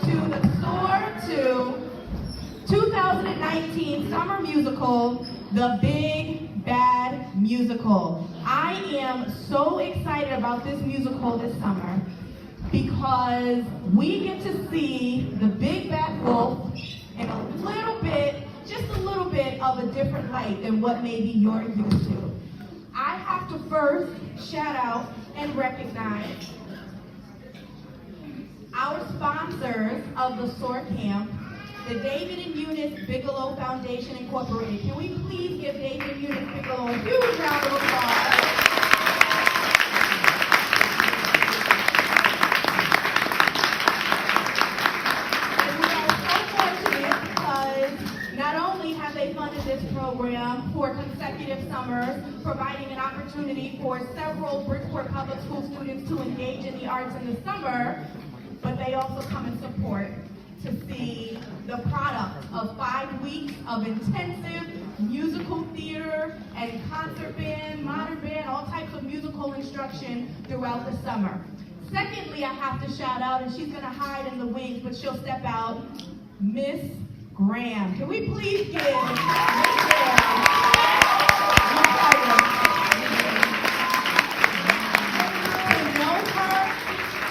to the SOAR 2 2019 Summer Musical, The Big Bad Musical. I am so excited about this musical this summer because we get to see the Big Bad Wolf in a little bit, just a little bit of a different light than what maybe you're used to. I have to first shout out and recognize our sponsors of the SOAR Camp, the David and Eunice Bigelow Foundation Incorporated. Can we please give David and Eunice Bigelow a huge round of applause? And we are so fortunate because not only have they funded this program for consecutive summers, providing an opportunity for several Bridgeport Public School students to engage in the arts in the summer, but they also come and support to see the product of 5 weeks of intensive musical theater and concert band, modern band, all types of musical instruction throughout the summer. Secondly, I have to shout out, and she's going to hide in the wings, but she'll step out, Miss Graham. Can we please give Miss Graham? To know her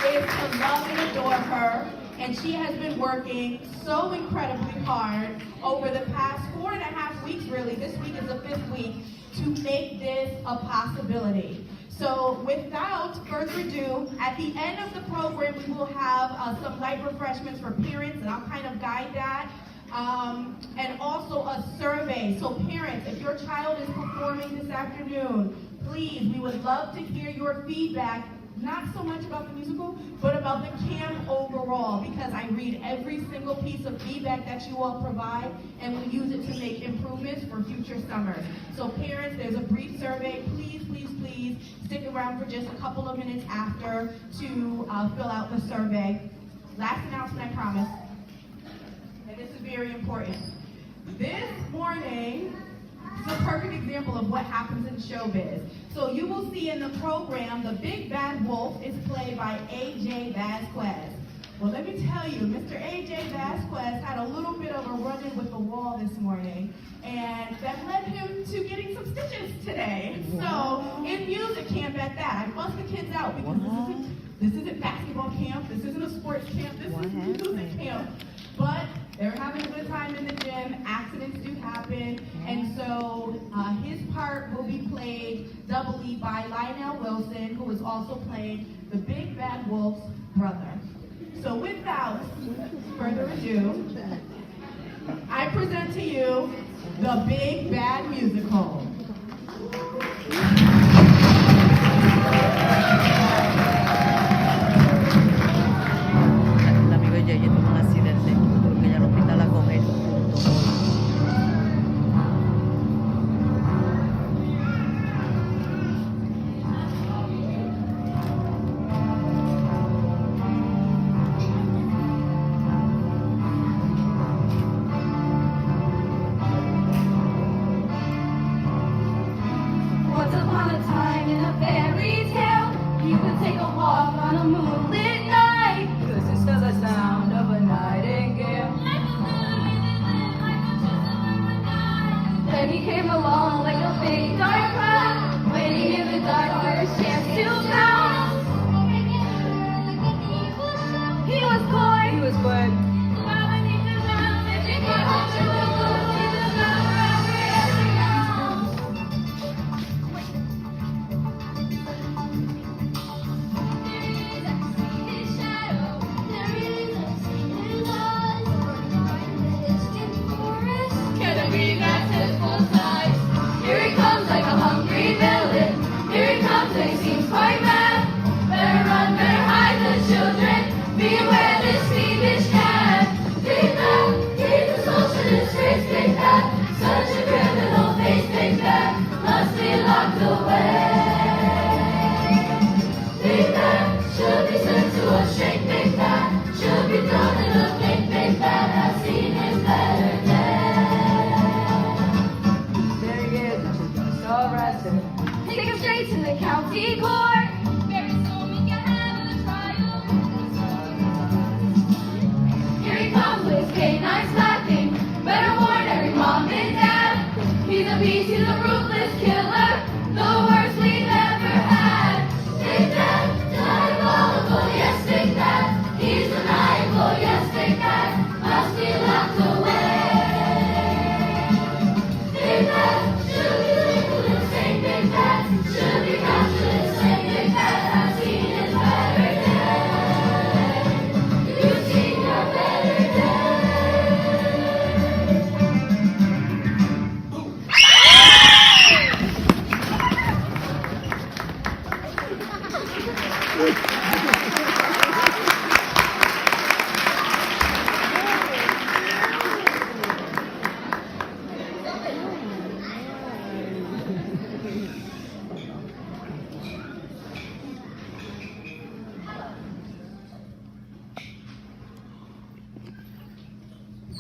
is to love and adore her. And she has been working so incredibly hard over the past 4.5 weeks, really. This week is the 5th week, to make this a possibility. So without further ado, at the end of the program, we will have some light refreshments for parents, and I'll kind of guide that. And also a survey. So parents, if your child is performing this afternoon, please, we would love to hear your feedback. Not so much about the musical, but about the camp overall, because I read every single piece of feedback that you all provide, and we use it to make improvements for future summers. So parents, there's a brief survey. Please, please, please stick around for just a couple of minutes after to fill out the survey. Last announcement, I promise, and this is very important. This morning, it's a perfect example of what happens in showbiz. So you will see in the program, the Big Bad Wolf is played by A.J. Vasquez. Well, let me tell you, Mr. A.J. Vasquez had a little bit of a run-in with the wall this morning, and that led him to getting some stitches today. So, in music camp at that, I bust the kids out because this isn't basketball camp, this isn't a sports camp, this is music camp. But they're having a good time in the gym, accidents do happen, and so his part will be played doubly by Lionel Wilson, who is also playing the Big Bad Wolf's brother. So without further ado, I present to you the Big Bad Musical. El amigo Yeye tuvo un accidente porque ya lo hospital a coger. Once upon a time in a fairy tale, you could take a walk on a moonlit night. This is the sound of a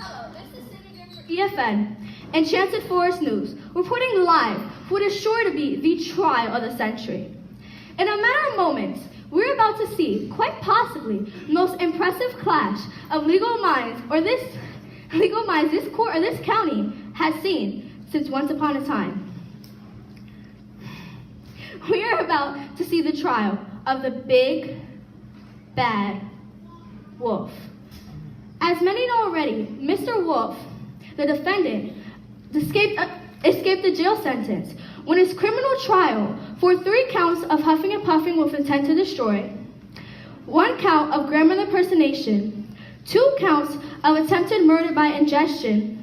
Hello, this is Cindy for EFN, Enchanted Forest News, reporting live for what is sure to be the trial of the century. In a matter of moments, we're about to see, quite possibly, the most impressive clash of legal minds this court or this county has seen since once upon a time. We are about to see the trial of the big, bad wolf. As many know already, Mr. Wolf, the defendant, escaped a jail sentence when his criminal trial for 3 counts of huffing and puffing with intent to destroy, 1 count of grandmother impersonation, 2 counts of attempted murder by ingestion,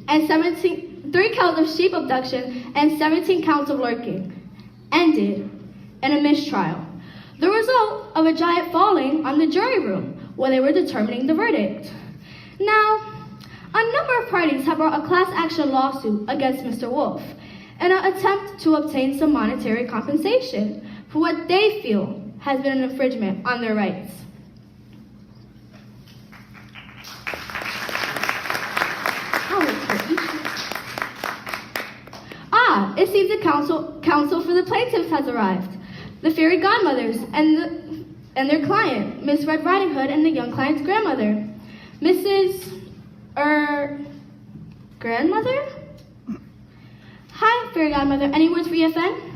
and 3 counts of sheep abduction, and 17 counts of lurking, ended in a mistrial. The result of a giant falling on the jury room while they were determining the verdict. Now, a number of parties have brought a class action lawsuit against Mr. Wolf in an attempt to obtain some monetary compensation for what they feel has been an infringement on their rights. It seems the counsel for the plaintiffs has arrived. The fairy godmothers and their client, Miss Red Riding Hood, and the young client's grandmother, Mrs. Grandmother? Hi, fairy godmother. Any words for EFN?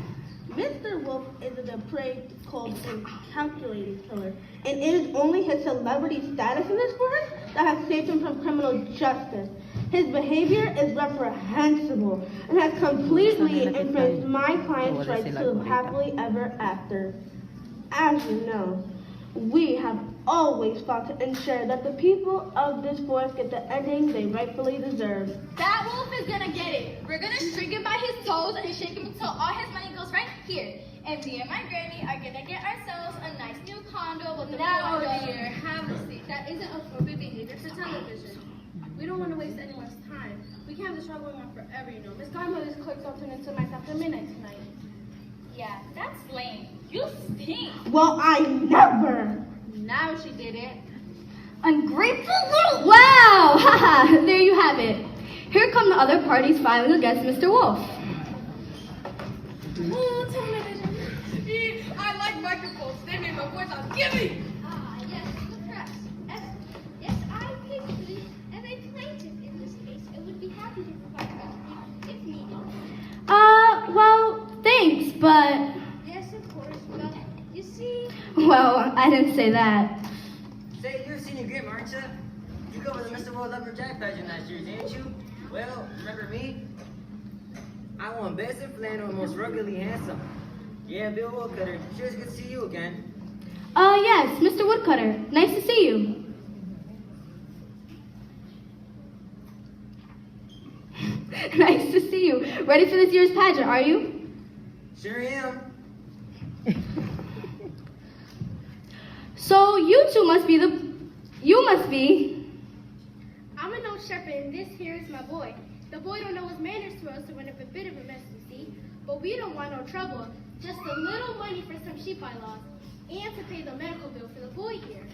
Mr. Wolf is a depraved, cold, and calculating killer, and it is only his celebrity status in this forest that has saved him from criminal justice. His behavior is reprehensible and has completely infringed my client's right to live happily ever after. As you know, we have always fought to ensure that the people of this forest get the ending they rightfully deserve. That wolf is gonna get it. We're gonna string him by his toes and shake him until all his money goes right here. And me and my granny are gonna get ourselves a nice new condo with a Now, pool. dear, have a seat. That isn't appropriate behavior for television. We don't want to waste anyone's time. We can't have this trial going on forever, you know. Miss Godmother's clerks all turn into mice after midnight tonight. Yeah, that's lame. You stink. Well, I never! Now she did it. Ungrateful little... Wow! Haha, there you have it. Here come the other parties filing against Mr. Wolf. Oh, television. I like microphones. They made my voice out. Give me! Ah, yes, the press. Yes, I paid for this. As a plaintiff in this case, I would be happy to provide custody if needed. Well, thanks, but... Yes, of course, but you see... Well, I didn't say that. Say, you're a senior grim, aren't you? You go with the Mr. World Lumberjack pageant last year, didn't you? Well, remember me? I won Best in Flannel and Most Ruggedly Handsome. Yeah, Bill Woodcutter. Sure it's good to see you again. Yes, Mr. Woodcutter. Nice to see you. Nice to see you. Ready for this year's pageant, are you? Sure am. So you two must be I'm an old shepherd, and this here is my boy. The boy don't know his manners too well, so we're in a bit of a mess, you see. But we don't want no trouble. Just a little money for some sheep I lost, and to pay the medical bill for the boy here.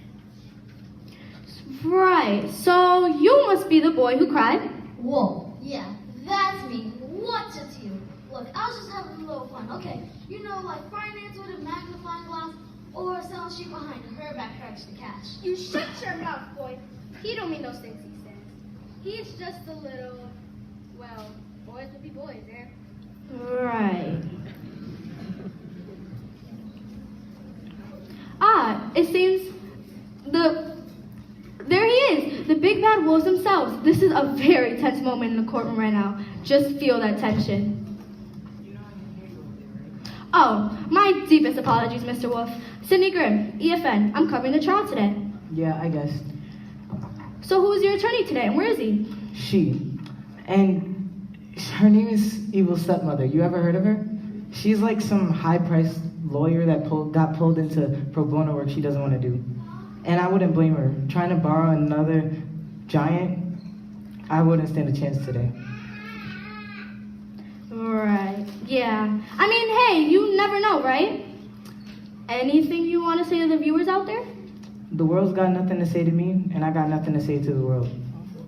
Right. So you must be the boy who cried. Whoa, yeah, that's me. What's it to you? Look, I was just having a little fun, okay? You know, like finance with a magnifying glass or selling sheep behind her back cracks to cash. You shut your mouth, boy. He don't mean those things he says. He's just a little, well, boys will be boys, eh? Right. It seems there he is, the big bad wolves themselves. This is a very tense moment in the courtroom right now. Just feel that tension. Oh, my deepest apologies, Mr. Wolf. Cindy Grimm, EFN. I'm covering the trial today. Yeah, I guess. So who is your attorney today, and where is he? She. And her name is Evil Stepmother. You ever heard of her? She's like some high-priced lawyer that got pulled into pro bono work she doesn't want to do. And I wouldn't blame her. Trying to borrow another giant, I wouldn't stand a chance today. Right. Yeah. I mean, hey, you never know, right? Anything you want to say to the viewers out there? The world's got nothing to say to me, and I got nothing to say to the world.